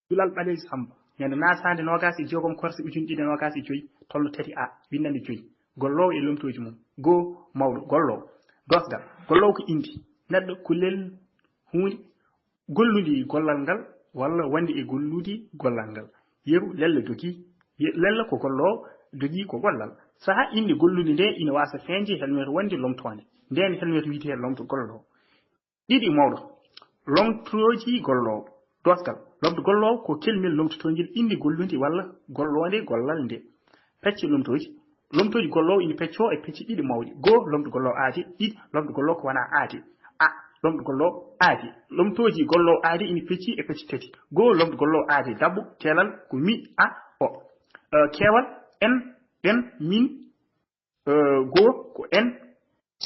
dulal ɓalel samba ñande nasande nogas e jogom korse ujun ɗiɗi nogas e joyi tolno tati a windande joyi gollowo e lomtoji mum goo mawɗo gollowo dosgal gollowo ko indi neɗɗo kullel hunde golludi gollal ngal walla wande e golludi gollal ngal yeru lella dogi lella ko gollowo dogi ko gollal saha inde gollude nde ina wasa feñde helmete wonde lomtode nden helmete wiite lomto gollowo ɗiɗi mawɗo lomtoji gollowo dosgal lomto gollowo ko kelmel lomtotongel indi gollude walla gollode gollal nde pecce lomtoji gollowo ina pecco e pecce ɗiɗi mawɗi goo lomto gollowo aadi ɗiɗi lomto gollowo ko wona aadi a lomto gollowo aadi lomtoji gollowo aadi ina pecci e pecce tati goo lomto gollowo aadi dabbo kelal ko mi a o kewal en ɗen min goo ko en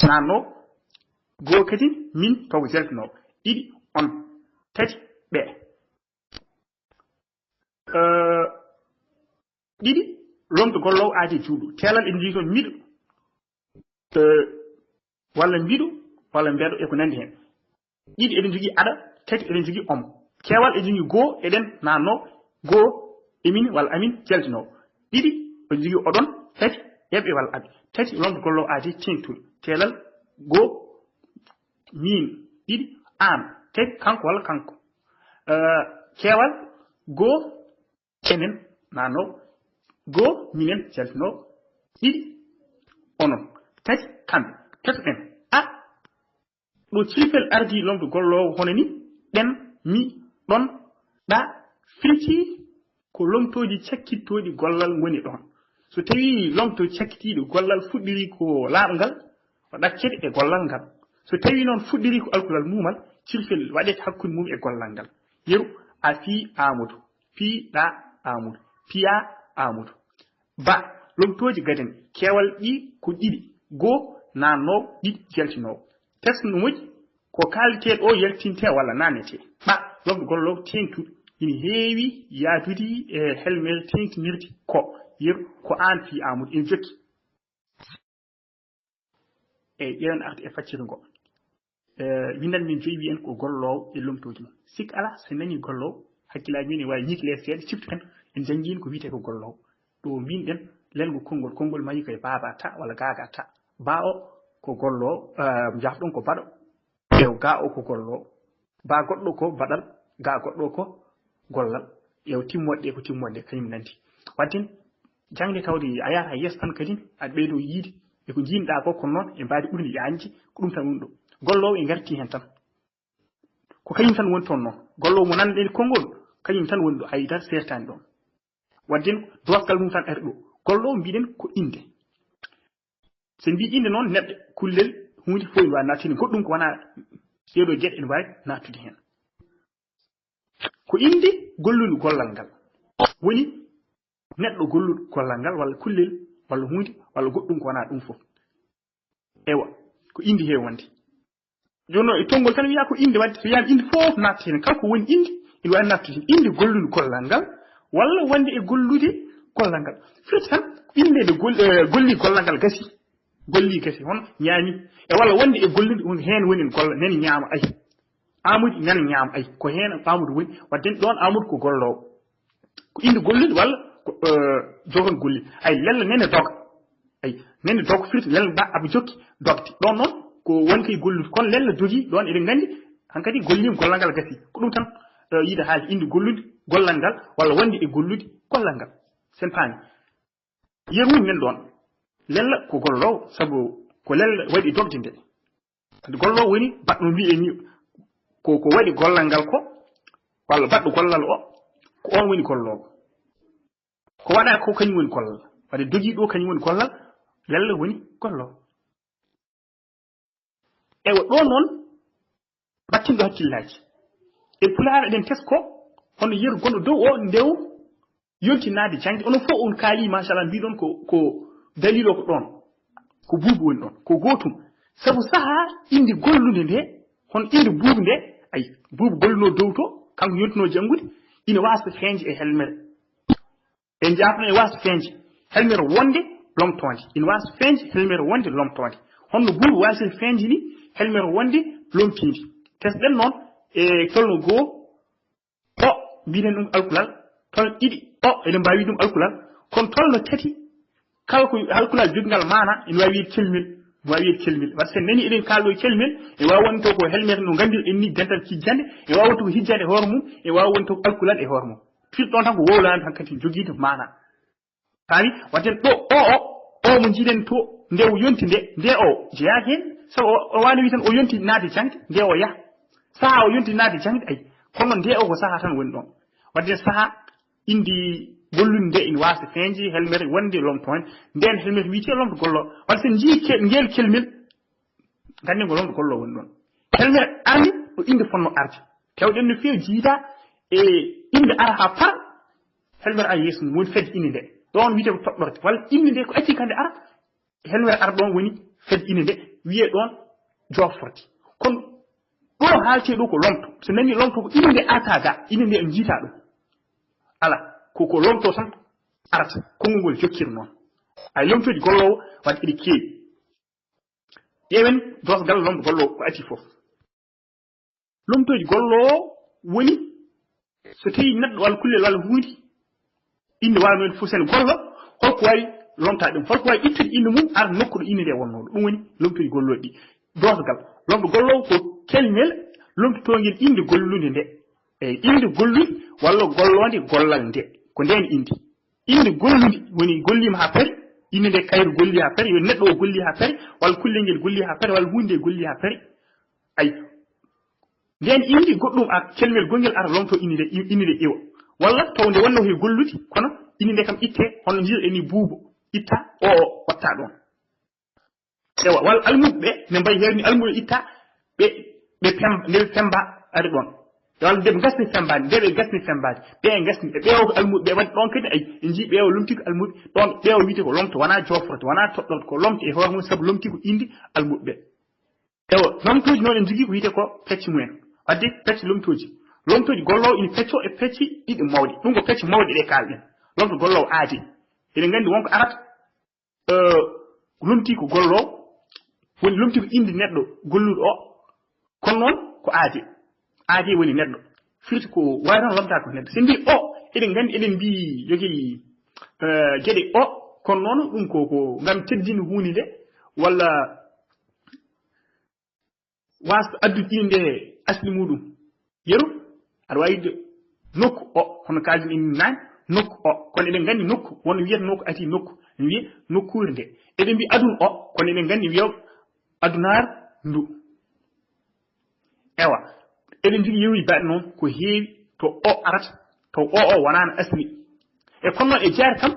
nanno goo kadi min taw jeltinowo ɗiɗi on tati ɓe ɗiɗi lomto gollowo aadi juuɗo kelal en jii toon miɗo walla mbiɗo walla mbeɗo eko nandi hen ɗiɗi eɗen jogii aɗa tati eɗen jogii om kewal eɗen jogii goo eɗen nanno goo emin walla amin jeltinowo ɗiɗi eɗen jogii oɗon tati eɓe walla aɓe tati lomto gollowo aadi tengtuɗo kelal goo min ɗiɗi an tati kanko walla kanko kewal goo enen nanno goo minen jaltinowo ɗiɗi onon tati kamɓe teto ɗen a ɗo cilfel ardi lomto gollowo hono ni ɗen mi ɗon ɗa firti ko lomtoji cakkittoɗi gollal woni ɗon so tawi lomto cakkitiɗo gollal fuɗɗiri ko laaɓa ngal o ɗaccete e gollal ngal so tawi noon fuɗɗiri ko alkulal mumal cilfel waɗete hakkude mum e gollal ngal yeru a fii amadou piiɗa amadou piya amadou ba lomtoji gaden kewal ɗi ko ɗiɗi goo nannowo ɗiɗi jaltinowo tesno moƴƴi ko kaliteɗo o yaltinte walla nanete ɓa lomto gollowo tengtuɗo ina heewi yaadude e helmel tengtinirde ko yeru ko an fi amadou ina jokki eyyi ƴeewen arde e faccire ngo windan min joyi wiyen ko gollowo e lomtoji mum sikka ala so nani gollowo hakkillaji min ne wawi ñicle seeɗa ciftu tan en janggino ko wiyete ko gollowo ɗo mbinɗen lengo konngol mayi koye baaba ta walla gaga ta ba o ko gollowo jafɗon ko baɗo ew ga o ko gollowo ba goɗɗo ko baɗal ga goɗɗo ko gollal ew timmoɗe ko timmoɗe kañum nanti wadde jangde tawde a yata yes tan kadi aɗa ɓeydo yiide eko jiinɗa ko kono noon e mbaadi ɓurde yañde ko ɗum tan woni ɗo gollowo e garti hen tan ko kañum tan woni toon noon gollowo mo nanɗen konngol kañum tan woni ɗo haydara sertani ɗon wadde dosgal mum tan ari ɗo gollowo mbiɗen ko inde so mbi inde noon neɗɗo kullel hunde fof ene wawi nattinde goɗɗum ko wona ɗeɗo gueɗe ene wawi nattude hen ko inde gollude gollal ngal woni neɗɗo golluɗo gollal ngal walla kullel walla hunde walla goɗɗum ko wona ɗum fof ewa ko inde heewi wonde joni noon e tonngol tan wiya ko inde wadde so wiyama inde fof natta hen kala ko woni inde ene wawi nattude hen inde gollude gollal ngal walla wonde e gollude gollal ngal firti tan inde nde golli gollal ngal gasi golli gasi hono ñaami e walla wonde e gollude hen woni gollal nani ñaama ay amadou nana ñaama ay ko hen amadou woni wadde ɗon amadou ko gollowo ko inde gollude walla jogon golli ay lella nene doga ay nene doga firti lella ba aɓe jokki dogde ɗon noon ko woni kay gollude kono lella dogi ɗon eɗen gandi hankkadi gollima gollal ngal gasi ko ɗum tan yiide haaji inde gollude gollal ngal walla wonde e gollude gollal ngal sen paami yeru men ɗon lella ko gollowo sabu ko lella waɗi dogde nde gollowo woni baɗɗo mbiye ni ko waɗi gollal ngal ko walla baɗɗo gollal o ko on woni gollowo ko waɗa ko kañum woni gollal wadde dogi ɗo kañum woni gollal lella woni gollowo ewa ɗo noon battinɗo hakkillaji e pulaar eɗen tesko hono yeru gonɗo dow o ndew yontinade jangde onon fof on kaali machallah mbiɗon ko dalilo ko ɗon ko buubu woni ɗon ko gotum sabu saha inde gollude nde hono inde buubu nde ay buubu golluno dow to kanko yontino janngude ina wasa feñde e helmere en jafno e wasa feñde helmere wonde lomtonde ina wasa feñde helmere wonde lomtonde honno buubu wasi feñde ni helmere wonde lomtinde tesɗen noon e tolno goo o biiden ɗum alkulal tol ɗiɗi o eɗen mbawi ɗum alkulal kono tolno tati kala ko alkulal jogingal mana ene wawi wiide celmel wawi wiide celmel par ce que nani eɗen kalɗo celmel e wawi wonto ko helmete no gandirɗen ni dental kijjande e wawi wonto ko hijjande e hoore mum e wawi wonto ko alkulal e hoore mum firɗon tan ko wowlani tan kadi joguide mana fami watten ɗo o mo jiiɗen to nde o yonti nde o jeeyaki hen sabu o wani wi tan o yonti naade jangde nde o yaha saha o yonti naade jangde ay kono nde o ko saha tan woni ɗon wadde saha indi gollude nde ina wasa feeñde helmete wonde lomto hen nden helmete wiite lomto gollo wadde sen jii ngel kelmel ganden ko lomto gollo woni ɗon helmete arde ɗo inde fonno arde tewɗen no feewi jiida e inde ara ha par helmete ara yeeso mum woni fedde inde nde ɗon wiite ko toɓɓorde walla inde nde ko acci kande ara helmete ara ɗon woni fedde inde nde wiye ɗon joforde kono ɗo haalte ɗo ko lomto so nani lomto ko inde nde arta ga inde nde en jiita ɗum ala ko lomto tan arata konngol ngol jokkira noon ay lomtoji gollowo wadde ɗi keewi ƴeewen dosgal lomto gollowo ko ati fof lomtoji gollowo woni so tawi neɗɗo walla kullel walla hunde inde wawi noon fof sen gollo holko wawi lomtade ɗum holko wawi ittude inde mum ara nokku ɗo inde nde wonnoɗo ɗum woni lomtoji golloɗi ɗi dosgal lomto gollowo ko kelmel lomtotongel inde gollude nde eyi inde gollude walla gollode gollal nde ko nden inde gollude woni gollima ha pari inde nde kayru golli ha pari yo neɗɗo o golli ha pari walla kullel ngel golli ha pari walla hunde golli ha pari ay nden inde goɗɗum a kelmel gongel ara lomto inde nde iwa walla taw nde wonno he gollude kono inde nde kam itte hono jiiɗo ni buubo itta o watta ɗon ewa walla almuɓe ɓe ne mbayi herni almuɓe itta ɓe pemba ari ɗon walla nde ɓe gasni fembade nde ɓe gasni fembade ɓe gasni ɓe ɓeewo ko almuɓe ɓe waɗi ɗon kadi ay en jii ɓeewo lomti ko almuɓe ɗon ɓeewo wiite ko lomto wona joforde wona toɗɗorde ko lomto e hoore mum saabu lomti ko inde almuɓe ɓe ewa lomtoji noon en jogui ko wiite ko pecce mumen wadde pecce lomtoji gollowo ina pecco e pecce ɗiɗi mawɗi ɗum ko pecce mawɗe ɗe kalɗen lomto gollowo aadi eɗen gandi wonko arata lomti ko gollowo woni lomti ko inde neɗɗo golluɗo o kono noon ko aadi woni neɗɗo firti ko wawi tan lomtade ko neɗɗo sen mbi o eɗen gandi eɗen mbi jogii gueɗe o kono noon ɗum ko ngam teddini hunde nde walla wasta addude inde nde asli muɗum yeru aɗa wawi wide nokku o hono kalden indi nani nokku o kono eɗen gandi nokku wonno wiyata nokku ati nokku en wiya nokkure nde eɗen mbi aduna o kono eɗen gandi wiyaw adunar ndu ewa eɗen jogui yewi baɗe noon ko heewi to o arata taw o wonano asli e kono noon e jaari kam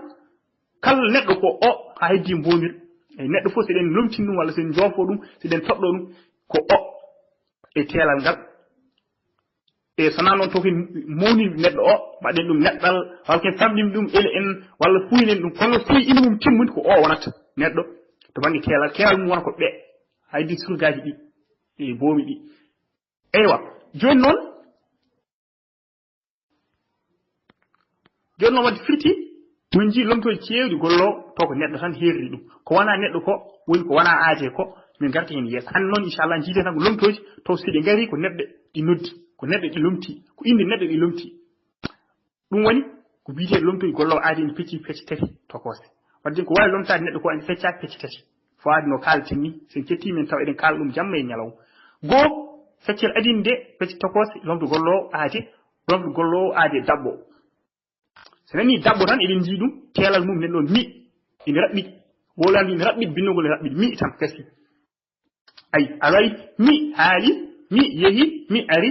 kala neɗɗo ko o ha heddi mbomir e neɗɗo fof seɗen lomtin ɗum walla sen jofo ɗum seɗen toɗɗo ɗum ko o e teelal ngal e sona noon to ken mawni neɗɗo o mbaɗen ɗum neɗɗal walla ken famɗimi ɗum ele en walla fuynen ɗum kono so tawi inde mum timmude ko o wonata neɗɗo to banggue keelal mum wona ko ɓe haydi surgaji ɗi e boomi ɗi eywa joni noon wadde firti min jii lomtoji kewɗi gollo to ko neɗɗo tan herri ɗum ko wona neɗɗo ko woni ko wona aade ko min garta hen yeeso hande noon inchallah jiide tan ko lomtoji taw siɗe gari ko neɗɗo ɗi noddi ko neɗɗo ɗi lomti ko inde neɗɗo ɗi lomti ɗum woni ko wiite lomtoji gollowo aadi ene pecci pecce tati tokose wadde ko wawi lomtade neɗɗo ko ene feccaki pecce tati fo adi no kalten ni sen ketti min taw eɗen kala ɗum jamma e ñalawma goo feccere adine nde pecce tokose lomto gollowo aade dabbo so nani dabbo tan eɗen jii ɗum teelal mum nen ɗon mi ina raɓɓiɗi wolandi ina raɓɓiɗi binnogol ene raɓɓiɗi mi tan kasi ay aɗa wawi mi haali mi yeehi mi ari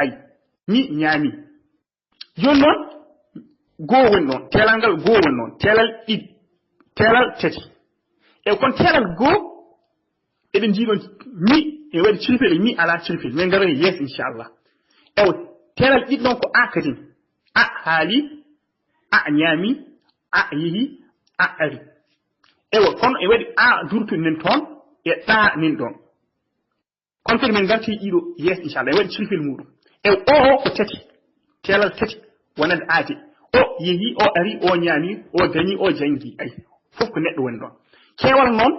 ay mi ñaami joni noon goo woni ɗon teelal ngal goo woni noon teelal ɗiɗi teelal tati e kono teelal goo eɗen jii ɗon mi e waɗi cilfel e mi ala cilfel min ngaro yeeso inchallah ewo teelal ɗiɗi ɗon ko a kadin a haali a ñaami a yeehi a ari ewo kono e waɗi a durtude nen toon e ɗa nin ɗon kono kadi min garti ɗiɗo yeeso inchallah e waɗi cilfel muɗum e o ko tati teelal tati wonande aade o yeehi o ari o ñaami o dañi o jangi ay fof ko neɗɗo woni ɗon keewal noon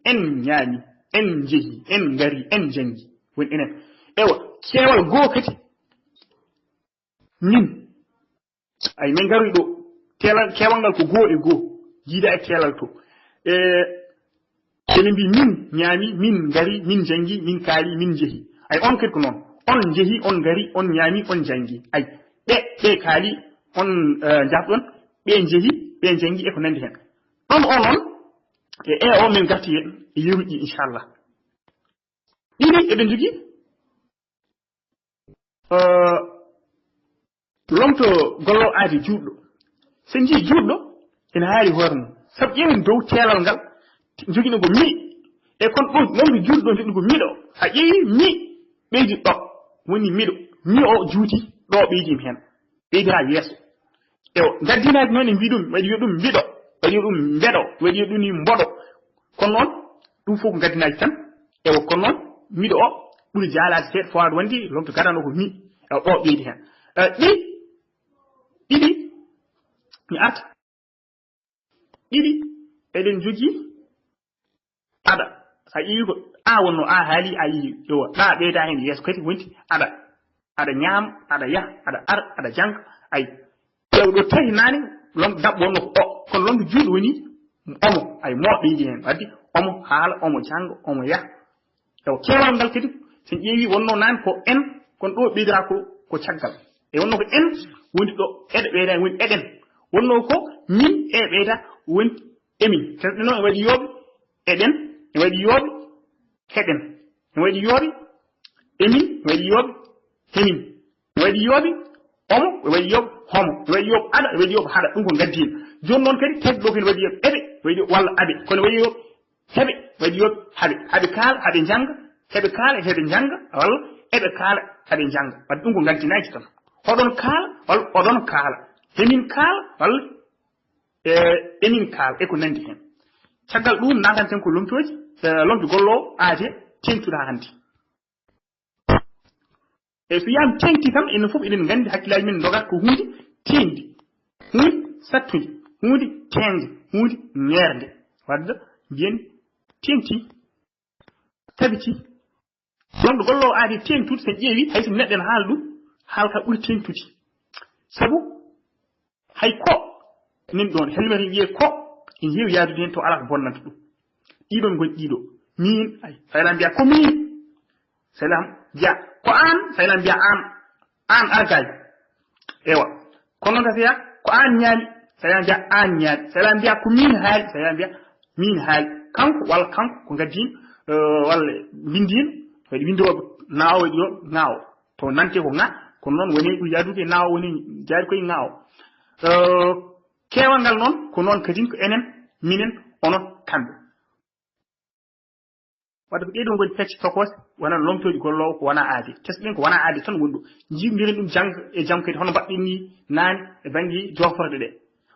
en ñaami en jeehi en ngari en jangi woni enen ewa keewal goo kadi min ay men garu do telal kewangal ko go e go jiida e telal to ene mbi min ñaami min ngari min jangi min kaali min jehi ay on ket ko non on jehi on ngari on ñaami on jangi ay be kaali on jabdon be jehi be jangi e ko nandi hen on o min garti e yeruji inshallah dini ebe jogi lomto gollo aadi juuddo sen ji juuddo ina haari horno sab yemin dow telal ngal jogino go mi e kon ɗum wonɓe juuɗo ɗo jogino go miɗo a ƴeewi mi ɓeydi ɗo woni miɗo mi o juuti ɗo ɓeydima hen ɓeydira yeeso ewo gaddinaji noon e mbi ɗum waɗi yo ɗum mbiɗo waɗi yo ɗum mbeɗo waɗi yo ɗum ni mboɗo kono noon ɗum fof ko gaddinaji tan ewo kono noon miɗo o ɓuri jaalade seeɗa fowade wonde lomto gadano ko mi ewo ɗo ɓeydi hen ɗiɗi mi arta ɗiɗi eɗen jogii ada sa ƴeewi ko a wonno a haali a yii yo ɗa ɓeyda hen yeeso kadi wonti aɗa ñaama aɗa yaha aɗa ara aɗa janga ay ƴewɗo tawi nane lomdo daɓɓo wonno ko o kono lomdo juuɗo woni omo ay mo ɓeydi hen wadde omo haala omo janga omo yaha ewo kewal ngal kadi sen ƴeewi wonno nane ko en kono ɗo ɓeydira ko caggal e wonno ko en woni ɗo eɗe ɓeyda woni eɗen wonno ko min e ɓeyda woni emin kadi noon e waɗi yooɓe eɗen e waɗi yooɓe heɗen e waɗi yooɓe emin e waɗi yooɓe hemin e waɗi yooɓe omo e waɗi yooɓe homo e waɗi yooɓe aɗa e waɗi yooɓe haɗa ɗum ko gaddino joni noon kadi tagɗo kene waɗi yooɓe eɓe waɗi walla aɓe kono waɗi yooɓe heɓe waɗi yooɓe haɓe kaala haɓe janga heɓe kaala heɓe janga walla eɓe kaala haɓe janga wadde ɗum ko gaddinaji tan oɗon kaala walla oɗon kaala hemin kaala walla emin kaala e ko nandi hen caggal ɗum natanten ko lomtoji lomto gollowo aade tengtuɗa hannde e so yiyama tengti kam enen fof eɗen gandi hakkillaji men dogat ko hunde tengdi hunde sattude hunde tengde hunde ngerde wadde mbiyen tengti tabiti lomto gollowo aade tengtude sen ƴeewi hayso neɗɗo en haala ɗum haalka ɓuri tengtude sabu hay ko nin ɗon helmete wiye ko in heewi yaadude hen to ala ko bonnanta ɗum ɗiɗon goni ɗiɗo min ay saylan mbiya ko min saylan mbiya ko an saylan mbiya an argaji ewa kono noon gasiya ko an ñaami saylan mbiya an ñaami saylan mbiya ko min haali saylan mbiya min haali kanko walla kanko ko gaddino walla bindino waɗi windiroɓe naawo waɗi yo ngaawo to nante ko nga kono noon woni ɗum yaadude naawo woni jaari koye ngaawo kewal ngal noon ko noon kadin ko enen minen onon kamɓe wadde ko ɗeɗon goni pecce tokose wona lomtoji gollowo ko wona aade tesɗen ko wona aade tan woni ɗo jimdiren ɗum jang e jam kadi hono mbaɗɗen ni naane e banggue joforde ɗe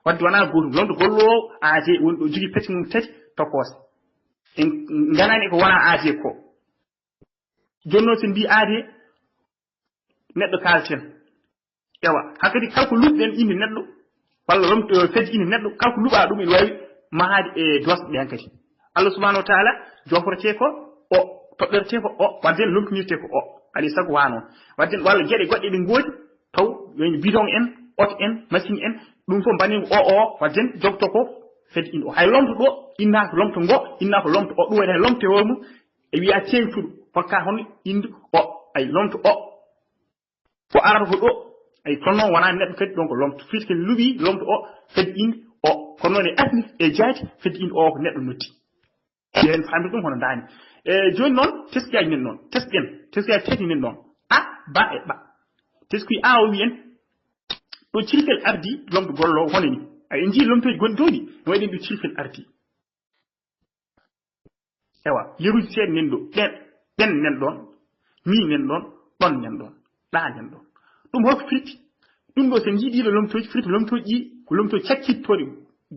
wadde wona gotum lomto gollowo aade woni ɗo jogui pecce mum tati tokose en ganani ko wona aade ko joni noon sen mbi aade neɗɗo kalten ewa hakkadi kalko luɓɗen inde neɗɗo walla lomto fedde inde neɗɗo kalko luɓa ɗum ene wawi mahade e dosɗe ɗen kadi Allah subhanahu wa ta'ala jofrete ko o toɓɓerete ko o wadden lomtinirte ko o ali sago wano wadden walla gueɗe goɗɗe ɗe goodi taw woni bidon en auto en machine en ɗum fof mbaɗen o wadden jogto ko fedde inde o hay lomto ɗo inna ko lomto ngo inna ko lomto o ɗum waɗi hay lomto o mum e wiya tengtuɗo hokka hono inde o ay lomto o arata ko ɗo ay kono noon wona neɗɗo kadi ɗon ko lomto fiske luɓi lomto o fedde inde o kono noon e asli e jaati fedde inde o ko neɗɗo notti yen famir ɗum hono dani joni noon teskiyaji nen noon teskiyaji tati nen noon a ba e ɓa teski a o wiyen ɗo cilfel ardi lomto gollowo hono ni en jii lomtoji gonɗi toɗi no waɗi ɗo cilfel ardi ewa yeruji seeɗa nen ɗo ɗen nen ɗon mi nen ɗon ɗon nen ɗon ɗa nen ɗon ɗum holko firti ɗum ɗo sen jiiɗiɗo lomtoji firti lomtoji ɗi ko lomtoji cakkittoɗe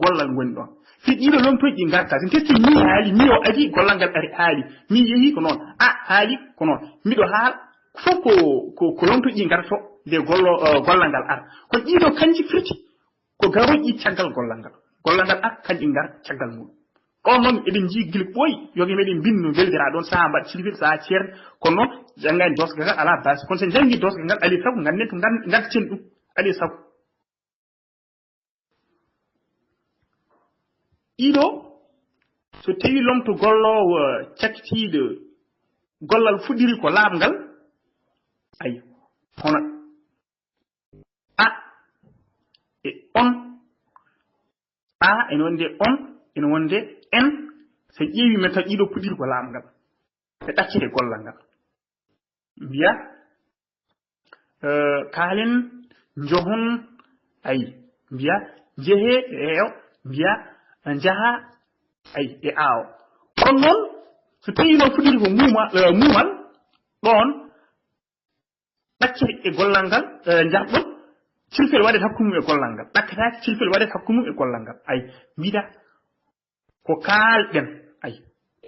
gollal ngoni ɗon fiɗɗiɗo lomtoji ɗi garta sen teski mi haali mi o adi gollal ngal ari haali mi yeehi ko noon a haali ko noon miɗo haala fof ko lomtoji ɗi garto nde gollal ngal ara kono ɗiɗo kanji firti ko garoƴƴi caggal gollal ngal ar kanƴi ngar caggal muɗum on noon eɗen jii gila ɓooyi yogi meɗen binno weldira ɗon saha mbaɗa cilfil saha ceerde kono noon janggani dosga ngal ala base kono sen jangi dosga ngal ali sago ganden to gaddeten ɗum adi sabu ido so tawi lomto gollowo cakkitiiɗo gollal fuɗɗiri ko laamngal ay hono a e on a ene wonde on ene wonde en so ƴeewi men taw ɗiɗo puɗɗiri ko laamngal e ɗaccide gollal ngal mbiya kaalen njohon ay mbiya jehe e eew mbiya njaha ay e aawo kono noon so tawi noon fuɗɗiri ko muumal ɗon ɗaccide e gollal ngal njarɗon cilfel waɗet hakkude mum e gollal ngal ɗakkataake cilfel waɗet hakkude mum e gollal ngal ay mbiɗa ko kaalɗen ay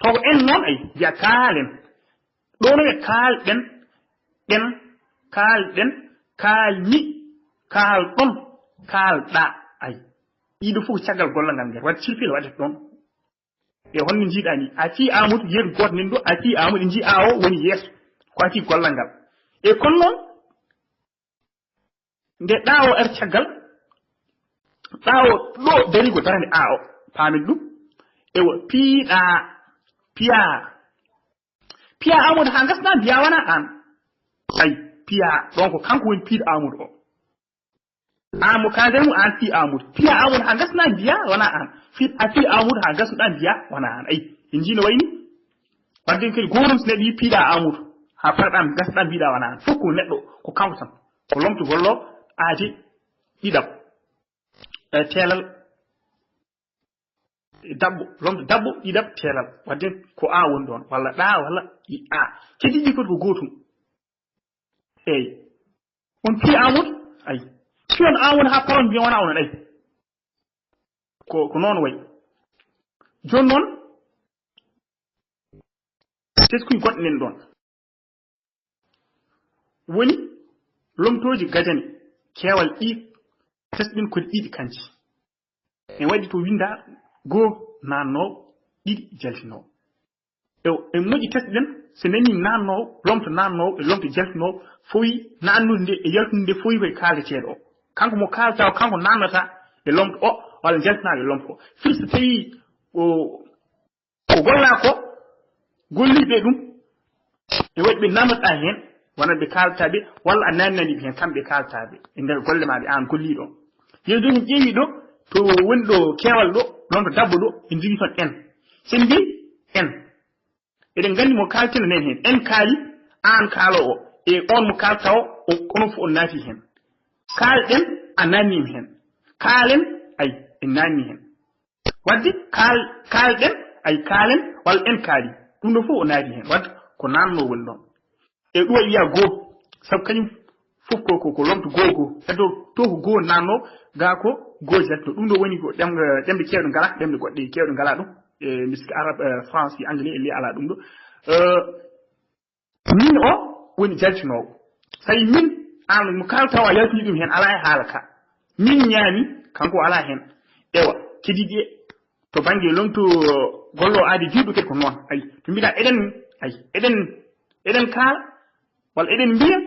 taw en noon ay mbiya kaalen ɗo no ɓe kaalɗen ɗen kaalɗen kaalni kaalɗon kaalɗa ay ɗiɗo fof caggal gollal ngal ngal wadde cilfel waɗet ɗon e honno jiiɗa ni a fii amadou yeeru goto nen ɗo a fii amadou jii awo woni yeeso ko a fii gollal ngal e kono noon nde ɗaawo ar caggal ɗaawo ɗo dari ko darande a o paamen ɗum ewa piya amadou ha gasna mbiya wona an ay piya ɗon ko kanko woni piiɗo amadou o amadou ka nder mum an fii amadou piya amadou ha gasna mbiya wona an a fii amadou ha gasnuɗa mbiya wona an ay en jino wayni wadde kadi gorum so neɗɗo yi piiɗa amadou ha parɗam gasɗa mbiɗa wona an fof ko neɗɗo ko kanko tan ko lomto gollo aade ɗiɗam teelal dabbo lomto dabbo ɗiɗam teelal wadde ko a woni ɗon walla ɗa walla a kedi ɗi foti ko gootum eyi on fii amadou ay fiyon amadou ha paron mbiya wona onon ay ko noon wayi joni noon teskuy goɗɗo nen ɗon woni lomtooji gajani keewal ɗi tesɗin kodi ɗiɗi kanci en waɗi to winda goo nannowo ɗiɗi jaltinowo e moƴƴi tesɗen so nani nannowo lomto nannowo e lomto jaltinowo foyi nannude nde e yaltude nde foyi koye kaldeteeɗo o kanko mo kaalata kanko nannata e lomto o walla jaltinaɗo e lomto o fir so tawi ko golla ko golliɓe ɗum e waɗi ɓe nannoɗa heen wona ɓe kaltaɓe walla a nannaniɓe heen kamɓe kaltaɓe e nder golle maɓe an golliɗo yeeso ɗum ƴeewi ɗo to woni ɗo keewal ɗo lomto dabbo ɗo en jogui toon en sen mbi en eɗen gandi mo kaltino nen heen en kaali an kaalowo o e on mo kalta o onon fof on naati heen kalɗen a nannima heen kaalen ay en nanni heen wadde kalɗen ay kaalen walla en kaali ɗum ɗo fof o naati heen wadde ko nanno woni ɗon e ɗum waɗi wiya goo sabu kañum fof ko lomto goo heddo to ko goo nanno ga ko goo jaltino ɗum ɗo woni ko ɗemɗe kewɗe ngala ɗemɗe goɗɗe kewɗe ngala ɗum e miski arabe français anglais li ala ɗum ɗo min o woni jaltinowo sayi min an mo kaltaw a yaltini ɗum heen ala e haala ka min ñaami kanko ala heen ewa kediɗi to banggue lomto gollo aadi juuɗo kadi ko noon ay to mbiɗa eɗen kaala walla eɗen mbiya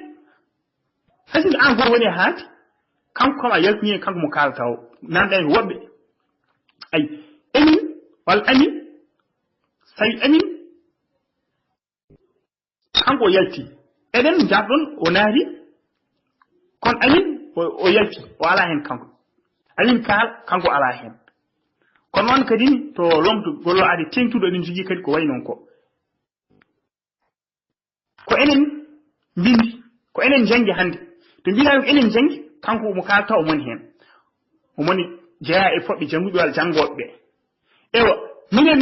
hasinde an goto woni e haati kanko kam a yaltini kanko mo kalata o nanɗa e woɓɓe ay emin walla amin sawi amin kanko o yalti eɗen jarɗon o naati kono amin o yalti o ala heen kanko amin kaala kanko ala heen kono noon kadi to lomto gollo aade tengtuɗo eɗen jogui kadi ko way noon ko enen mbindi ko enen jangi hannde to mbiɗa ko enen jangi kanko mo kalata o moni heen o moni jeeya e foɓɓe jannguɓe walla janngoɓe ɓe ewa minen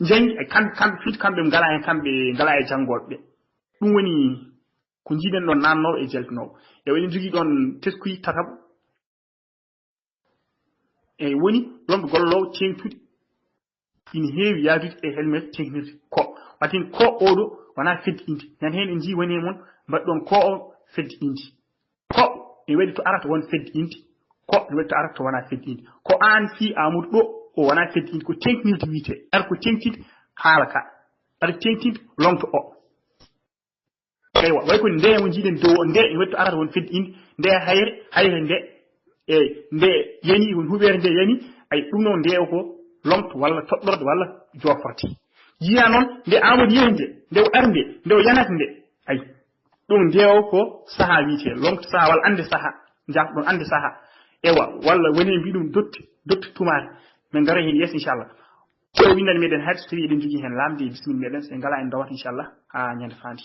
jangi kamɓe fiit kamɓe ngala heen kamɓe ngala e janngoɓe ɓe ɗum woni ko jiiɗen ɗon nannowo e jaltinowo ewa eɗen jogui ɗon teskuyi tataɓo eyi woni lomto gollowo tengtude ina heewi yaadude e helmet tehnirde ko watin ko oɗo wona fedde indi nan heen en jii woni e moon mbaɗɗon ko o fedde indi ko e waɗi to arata won fedde indi ko e waɗi to arata to wona fedde indi ko an fii amadou ɗo o wona fedde indi ko tenknirde wiite ar ko tenktide haala ka ar tenktide lomto o eywa way ko nde mo jiiden dow nde e wetto arata won fedde inde nde hayre nde nde yani won huɓere nde yani ay ɗum noon nde ko lomto walla toɗɗorde walla joforte yiya noon nde Amadou yehi nde o arde nde o yanata nde ay ɗum nde ko saha wiite lomto saha walla ande saha jafo ɗon ande saha ewa walla woni mbi ɗum dotti tumare min ngara hen yeeso inchallah ko windande meɗen hayto so tawi eɗen jogui hen lamde e bismilla meɗen so ngala en dawat inchallah ha ñande fandi